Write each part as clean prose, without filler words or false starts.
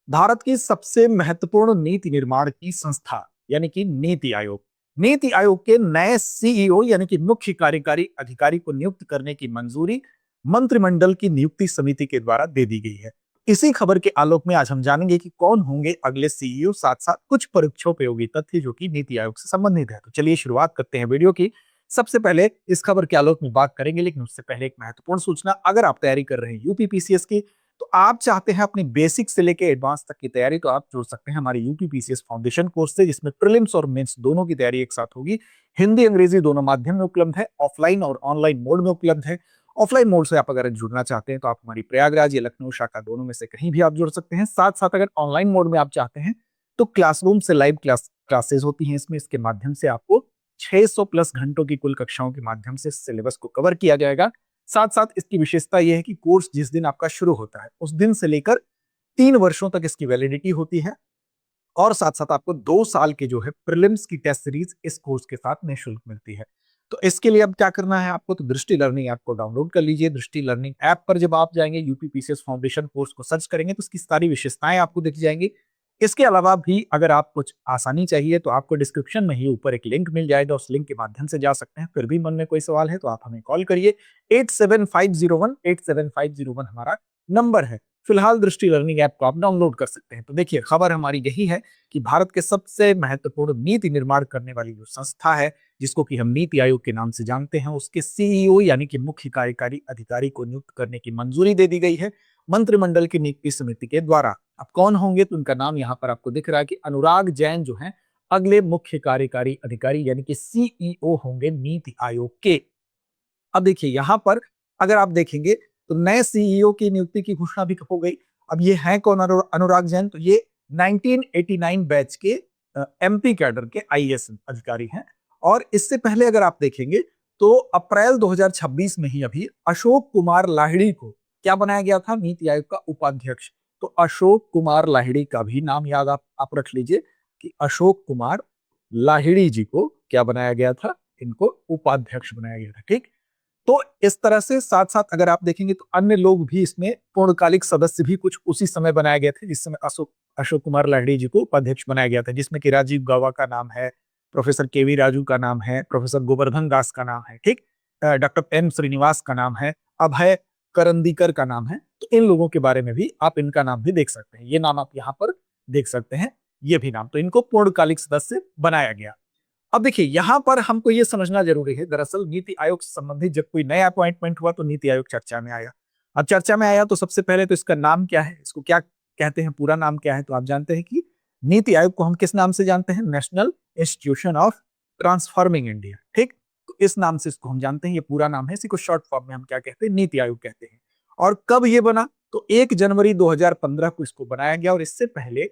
भारत की सबसे महत्वपूर्ण नीति निर्माण की संस्था यानी कि नीति आयोग। नीति आयोग के नए सीईओ यानी कि मुख्य कार्यकारी अधिकारी को नियुक्त करने की मंजूरी मंत्रिमंडल की नियुक्ति समिति के द्वारा दे दी गई है। इसी खबर के आलोक में आज हम जानेंगे कि कौन होंगे अगले सीईओ, साथ साथ कुछ परीक्षोपयोगी तथ्य जो कि नीति आयोग से संबंधित है। तो चलिए शुरुआत करते हैं वीडियो की। सबसे पहले इस खबर के आलोक में बात करेंगे, लेकिन उससे पहले एक महत्वपूर्ण सूचना। अगर आप तैयारी कर रहे हैं यूपीपीसीएस की, तो आप चाहते हैं अपनी बेसिक से लेकर एडवांस तक की तैयारी, तो आप जुड़ सकते हैं हमारे यूपीपीसीएस फाउंडेशन कोर्स से, जिसमें प्रीलिम्स और मेंस दोनों की तैयारी एक साथ होगी। हिंदी अंग्रेजी दोनों माध्यम में उपलब्ध है, ऑफलाइन और ऑनलाइन मोड में उपलब्ध है। ऑफलाइन मोड से आप अगर जुड़ना चाहते हैं तो आप हमारी प्रयागराज या लखनऊ शाखा दोनों में से कहीं भी आप जुड़ सकते हैं। साथ साथ अगर ऑनलाइन मोड में आप चाहते हैं तो क्लासरूम से लाइव क्लासेस होती हैं इसमें। इसके माध्यम से आपको 600 प्लस घंटों की कुल कक्षाओं के माध्यम से सिलेबस को कवर किया जाएगा। साथ साथ इसकी विशेषता यह है कि कोर्स जिस दिन आपका शुरू होता है उस दिन से लेकर 3 वर्षों तक इसकी वैलिडिटी होती है। और साथ साथ आपको 2 साल के जो है प्रीलिम्स की टेस्ट सीरीज इस कोर्स के साथ निःशुल्क मिलती है। तो इसके लिए अब क्या करना है आपको, तो दृष्टि लर्निंग ऐप को डाउनलोड कर लीजिए। दृष्टि लर्निंग ऐप पर जब आप जाएंगे, यूपीपीसीएस फाउंडेशन कोर्स को सर्च करेंगे तो इसकी सारी विशेषताएं आपको दिख जाएंगी। इसके अलावा भी अगर आप कुछ आसानी चाहिए तो आपको डिस्क्रिप्शन में ही ऊपर एक लिंक मिल जाएगा, उस लिंक के माध्यम से जा सकते हैं। फिर भी मन में कोई सवाल है तो आप हमें कॉल करिए। 8750187501 हमारा नंबर है। फिलहाल दृष्टि लर्निंग ऐप को आप डाउनलोड कर सकते हैं। तो देखिए, खबर हमारी यही है कि भारत के सबसे महत्वपूर्ण नीति निर्माण करने वाली जो संस्था है, जिसको कि हम नीति आयोग के नाम से जानते हैं, उसके सीईओ यानी कि मुख्य कार्यकारी अधिकारी को नियुक्त करने की मंजूरी दे दी गई है मंत्रिमंडल की नियुक्ति समिति के द्वारा। अब कौन होंगे, तो उनका नाम यहाँ पर आपको दिख रहा है कि अनुराग जैन जो है अगले मुख्य कार्यकारी अधिकारी यानी कि सीईओ होंगे नीति आयोग के। अब देखिए, यहां पर अगर आप देखेंगे तो नए सीईओ की नियुक्ति की घोषणा भी हो गई। अब ये है कौन अनुराग जैन, तो ये 1989 बैच के एमपी कैडर के आईएएस अधिकारी हैं। और इससे पहले अगर आप देखेंगे तो अप्रैल 2026 में ही अभी अशोक कुमार लाहिड़ी को क्या बनाया गया था, नीति आयोग का उपाध्यक्ष। तो अशोक कुमार लाहिड़ी का भी नाम याद आप रख लीजिए कि अशोक कुमार लाहिड़ी जी को क्या बनाया गया था, इनको उपाध्यक्ष बनाया गया था। ठीक, तो इस तरह से साथ साथ अगर आप देखेंगे तो अन्य लोग भी इसमें पूर्णकालिक सदस्य भी कुछ उसी समय बनाए गए थे, जिस समय अशोक कुमार लाहिड़ी जी को उपाध्यक्ष बनाया गया था, जिसमें कि राजीव गौबा का नाम है, प्रोफेसर केवी राजू का नाम है, प्रोफेसर गोवर्धन दास का नाम है, ठीक, डॉक्टर एम श्रीनिवास का नाम है, अभय करंदीकर का नाम है। तो इन लोगों के बारे में भी आप इनका नाम भी देख सकते हैं। ये नाम आप यहाँ पर देख सकते हैं, ये भी नाम, तो इनको पूर्णकालिक सदस्य बनाया गया। अब देखिए, यहां पर हमको ये समझना जरूरी है, दरअसल नीति आयोग से संबंधित जब कोई नया अपॉइंटमेंट हुआ तो नीति आयोग चर्चा में आया। अब चर्चा में आया तो सबसे पहले तो इसका नाम क्या है, इसको क्या कहते हैं, पूरा नाम क्या है, तो आप जानते हैं कि नीति आयोग को हम किस नाम से जानते हैं, national institution of transforming India. ठीक, तो इस नाम से इसको हम जानते हैं, ये पूरा नाम है। इसी को शॉर्ट फॉर्म में हम क्या कहते हैं, नीति आयोग कहते हैं। और कब ये बना, तो 1 जनवरी 2015 को इसको बनाया गया। और इससे पहले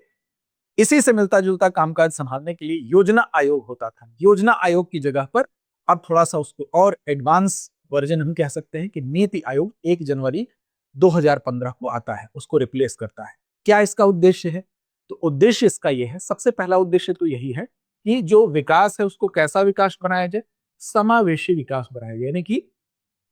इसी से मिलता जुलता कामकाज संभालने के लिए योजना आयोग होता था। योजना आयोग की जगह पर अब थोड़ा सा उसको और एडवांस वर्जन हम कह सकते हैं कि नीति आयोग 1 जनवरी 2015 को आता है, उसको रिप्लेस करता है। क्या इसका उद्देश्य है, तो उद्देश्य इसका यह है, सबसे पहला उद्देश्य तो यही है कि जो विकास है उसको कैसा विकास बनाया जाए, समावेशी विकास बनाया जाए, यानी कि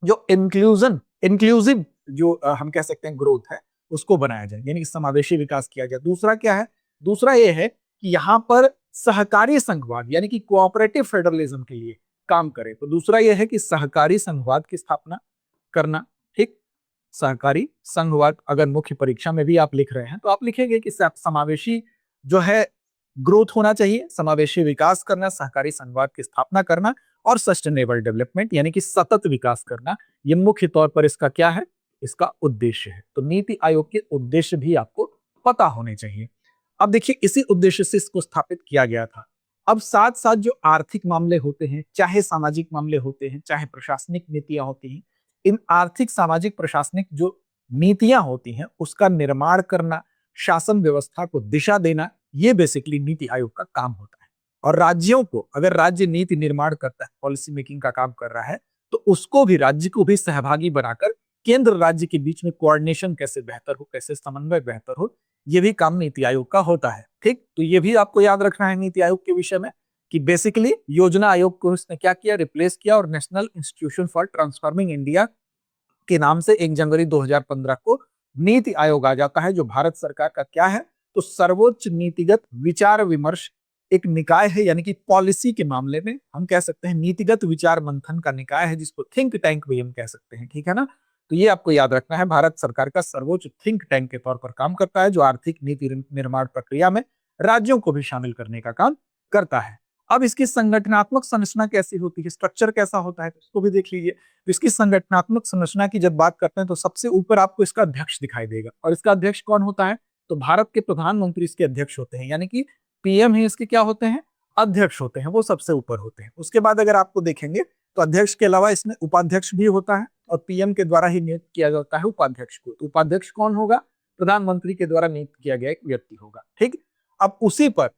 जो इंक्लूसिव जो हम कह सकते हैं ग्रोथ है, उसको बनाया जाए, यानी कि समावेशी विकास किया जाए। दूसरा क्या है, दूसरा यह है कि यहां पर सहकारी संघवाद यानी कि कोऑपरेटिव फेडरलिज्म के लिए काम करे। तो दूसरा यह है कि सहकारी संघवाद की स्थापना करना। ठीक, सहकारी संघवाद अगर मुख्य परीक्षा में भी आप लिख रहे हैं तो आप लिखेंगे कि समावेशी जो है ग्रोथ होना चाहिए, समावेशी विकास करना, सहकारी संघवाद की स्थापना करना और सस्टेनेबल डेवलपमेंट यानी कि सतत विकास करना। ये मुख्य तौर पर इसका क्या है, इसका उद्देश्य है। तो नीति आयोग के उद्देश्य भी आपको पता होने चाहिए। अब देखिए, इसी उद्देश्य से इसको स्थापित किया गया था। अब साथ साथ जो आर्थिक मामले होते हैं, चाहे सामाजिक मामले होते हैं, चाहे प्रशासनिक नीतियां होती हैं, इन आर्थिक सामाजिक प्रशासनिक जो नीतियां होती हैं उसका निर्माण करना, शासन व्यवस्था को दिशा देना, ये बेसिकली नीति आयोग का काम होता है। और राज्यों को, अगर राज्य नीति निर्माण करता है, पॉलिसी मेकिंग का काम कर रहा है, तो उसको भी, राज्य को भी सहभागी बनाकर केंद्र राज्य के बीच में कोऑर्डिनेशन कैसे बेहतर हो, कैसे समन्वय बेहतर हो, ये भी काम नीति आयोग का होता है। ठीक, तो ये भी आपको याद रखना है नीति आयोग के विषय में कि बेसिकली योजना आयोग को इसने क्या किया, रिप्लेस किया और national institution for transforming India के नाम से 1 जनवरी 2015 को नीति आयोग आ जाता है, जो भारत सरकार का क्या है, तो सर्वोच्च नीतिगत विचार विमर्श एक निकाय है, यानी कि पॉलिसी के मामले में हम कह सकते हैं नीतिगत विचार मंथन का निकाय है, जिसको थिंक टैंक भी हम कह सकते हैं। ठीक है ना? तो ये आपको याद रखना है, भारत सरकार का सर्वोच्च थिंक टैंक के तौर पर काम करता है, जो आर्थिक नीति निर्माण प्रक्रिया में राज्यों को भी शामिल करने का काम करता है। अब इसकी संगठनात्मक संरचना कैसी होती है, स्ट्रक्चर कैसा होता है, तो इसको भी देख लीजिए। तो इसकी संगठनात्मक संरचना की जब बात करते हैं तो सबसे ऊपर आपको इसका अध्यक्ष दिखाई देगा, और इसका अध्यक्ष कौन होता है? तो भारत के प्रधानमंत्री इसके अध्यक्ष होते हैं, यानी कि पीएम ही इसके क्या होते हैं? अध्यक्ष होते हैं, वो सबसे ऊपर होते हैं। उसके बाद अगर आपको देखेंगे तो अध्यक्ष के अलावा इसमें उपाध्यक्ष भी होता है, और पीएम के द्वारा ही नियुक्त किया जाता है उपाध्यक्ष को। तो उपाध्यक्ष कौन होगा? प्रधानमंत्री के द्वारा नियुक्त किया गया एक व्यक्ति होगा। ठीक, अब उसी पर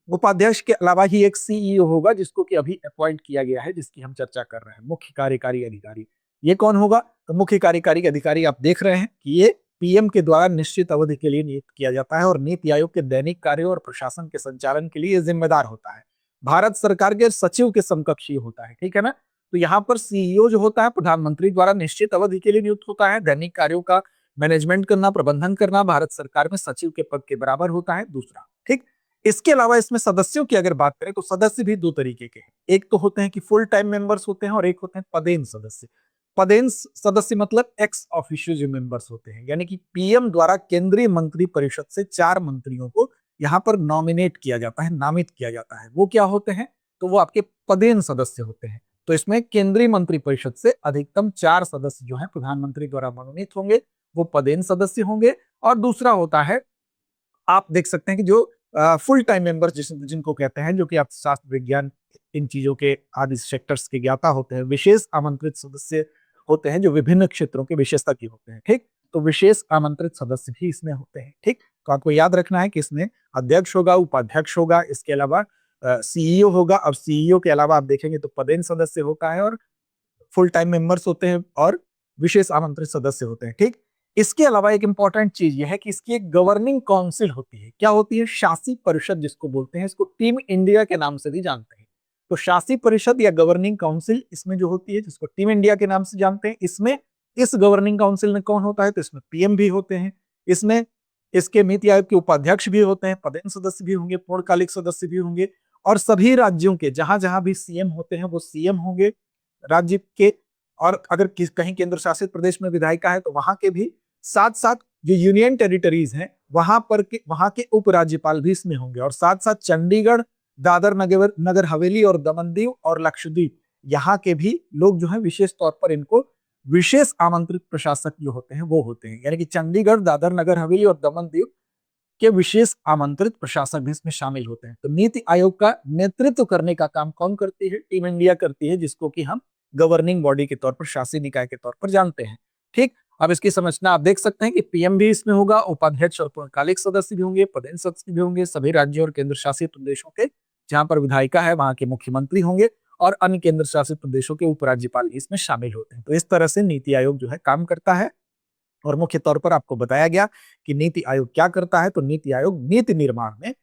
उपाध्यक्ष के अलावा ही एक सीईओ होगा, जिसको कि अभी अपॉइंट किया गया है, जिसकी हम चर्चा कर रहे हैं, मुख्य कार्यकारी अधिकारी। ये कौन होगा? तो मुख्य कार्यकारी अधिकारी आप देख रहे हैं कि ये पीएम के द्वारा निश्चित अवधि के लिए नियुक्त किया जाता है, और नीति आयोग के दैनिक कार्यों और प्रशासन के संचालन के लिए जिम्मेदार होता है। भारत सरकार के सचिव के समकक्ष ही होता है। ठीक है ना? तो यहाँ पर सीईओ जो होता है प्रधानमंत्री द्वारा निश्चित अवधि के लिए नियुक्त होता है, दैनिक कार्यों का मैनेजमेंट करना, प्रबंधन करना भारत सरकार में सचिव के पद के बराबर होता है। दूसरा, ठीक, इसके अलावा इसमें सदस्यों की अगर बात करें तो सदस्य भी दो तरीके के हैं। एक तो होते हैं कि फुल टाइम मेंबर्स होते हैं, और एक होते हैं पदेन सदस्य। पदेन सदस्य मतलब एक्स ऑफिशियो जो मेंबर्स होते हैं, यानी कि पीएम द्वारा केंद्रीय मंत्री परिषद से 4 मंत्रियों को यहाँ पर नॉमिनेट किया जाता है, नामित किया जाता है। वो क्या होते हैं? तो वो आपके पदेन सदस्य होते हैं। तो इसमें केंद्रीय मंत्री परिषद से अधिकतम 4 सदस्य जो है प्रधानमंत्री द्वारा मनोनीत होंगे, वो पदेन सदस्य होंगे। और दूसरा होता है, आप देख सकते हैं कि जो फुल टाइम मेंबर्स जिनको कहते हैं, जो कि अर्थशास्त्र, विज्ञान, इन चीजों के आदि सेक्टर्स के ज्ञाता होते हैं। विशेष आमंत्रित सदस्य होते हैं, जो विभिन्न क्षेत्रों के विशेषज्ञ होते हैं। ठीक, तो विशेष आमंत्रित सदस्य भी इसमें होते हैं। ठीक, तो आपको याद रखना है कि इसमें अध्यक्ष होगा, उपाध्यक्ष होगा, इसके अलावा सीईओ होगा। अब सीईओ के अलावा आप देखेंगे तो पदेन सदस्य होता है, और फुल टाइम मेंबर्स होते हैं, और विशेष आमंत्रित सदस्य होते हैं। ठीक, इसके अलावा एक इंपॉर्टेंट चीज यह है कि इसकी एक गवर्निंग काउंसिल होती है। क्या होती है? शासी परिषद जिसको बोलते हैं, इसको टीम इंडिया के नाम से भी जानते हैं। तो शासी परिषद या गवर्निंग काउंसिल इसमें जो होती है, जिसको टीम इंडिया के नाम से जानते हैं, इसमें इस गवर्निंग काउंसिल में कौन होता है? तो इसमें पीएम भी होते हैं, इसमें इसके नीति आयोग के उपाध्यक्ष भी होते हैं, पदेन सदस्य भी होंगे, पूर्णकालिक सदस्य भी होंगे, और सभी राज्यों के जहां जहां भी सीएम होते हैं वो सीएम होंगे राज्य के। और अगर कहीं केंद्र शासित प्रदेश में विधायिका है तो वहां के भी, साथ साथ जो यूनियन टेरिटरीज हैं वहां के उपराज्यपाल भी इसमें होंगे, और साथ साथ चंडीगढ़, दादर नगर हवेली और दमन दीव और लक्षद्वीप, यहाँ के भी लोग जो है विशेष तौर पर इनको विशेष आमंत्रित प्रशासक जो होते हैं वो होते हैं। यानी कि चंडीगढ़, दादर नगर हवेली और दमन दीव के विशेष आमंत्रित प्रशासक भी इसमें शामिल होते हैं। तो नीति आयोग का नेतृत्व करने का काम कौन करती है? टीम इंडिया करती है, जिसको कि हम गवर्निंग बॉडी के तौर पर, शासी निकाय के तौर पर जानते हैं। ठीक, अब इसकी संरचना आप देख सकते हैं कि पीएम भी इसमें होगा, उपाध्यक्ष और पूर्णकालिक सदस्य भी होंगे, पदेन सदस्य भी होंगे। सभी राज्यों और केंद्र शासित प्रदेशों के जहां पर विधायिका है वहां के मुख्यमंत्री होंगे, और अन्य केंद्र शासित प्रदेशों के उपराज्यपाल इसमें शामिल होते हैं। तो इस तरह से नीति आयोग जो है काम करता है। और मुख्य तौर पर आपको बताया गया कि नीति आयोग क्या करता है। तो नीति आयोग नीति निर्माण में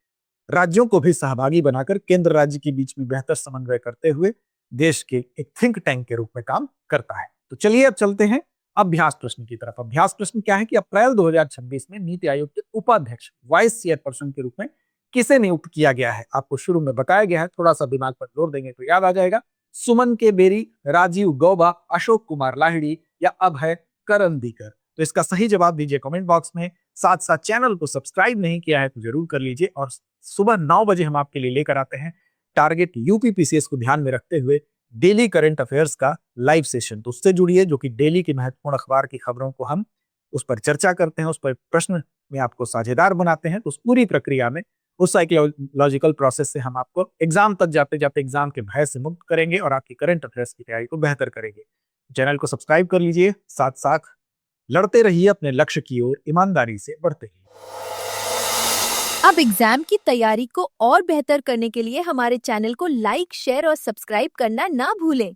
राज्यों को भी सहभागी बनाकर केंद्र राज्य के बीच में बेहतर समन्वय करते हुए देश के एक थिंक टैंक के रूप में काम करता है। तो चलिए अब चलते हैं अभ्यास प्रश्न की तरफ। अभ्यास प्रश्न क्या है कि अप्रैल 2026 में नीति आयोग के उपाध्यक्ष, वाइस चेयरपर्सन के रूप में किसे नियुक्त किया गया है? आपको शुरू में बताया गया है, थोड़ा सा दिमाग पर जोर देंगे तो याद आ जाएगा। सुमन के बेरी, राजीव गौबा, अशोक कुमार लाहिड़ी या अभय करंदीकर। तो इसका सही जवाब दीजिए कमेंट बॉक्स में। साथ साथ चैनल को सब्सक्राइब नहीं किया है तो जरूर कर लीजिए। और सुबह 9 बजे हम आपके लिए लेकर आते हैं टारगेट यूपीपीसीएस को ध्यान में रखते हुए डेली करंट अफेयर्स का लाइव सेशन। तो उससे जुड़िए, जो कि डेली की महत्वपूर्ण अखबार की खबरों को हम उस पर चर्चा करते हैं, उस पर प्रश्न में आपको साझेदार बनाते हैं। तो उस पूरी प्रक्रिया में, उस साइकोलॉजिकल प्रोसेस से हम आपको एग्जाम तक जाते जाते एग्जाम के भय से मुक्त करेंगे और आपकी करंट अफेयर्स की तैयारी को बेहतर करेंगे। चैनल को सब्सक्राइब कर लीजिए, साथ साथ लड़ते रहिए अपने लक्ष्य की ओर, ईमानदारी से बढ़ते रहिए। अब एग्जाम की तैयारी को और बेहतर करने के लिए हमारे चैनल को लाइक, शेयर और सब्सक्राइब करना ना भूलें।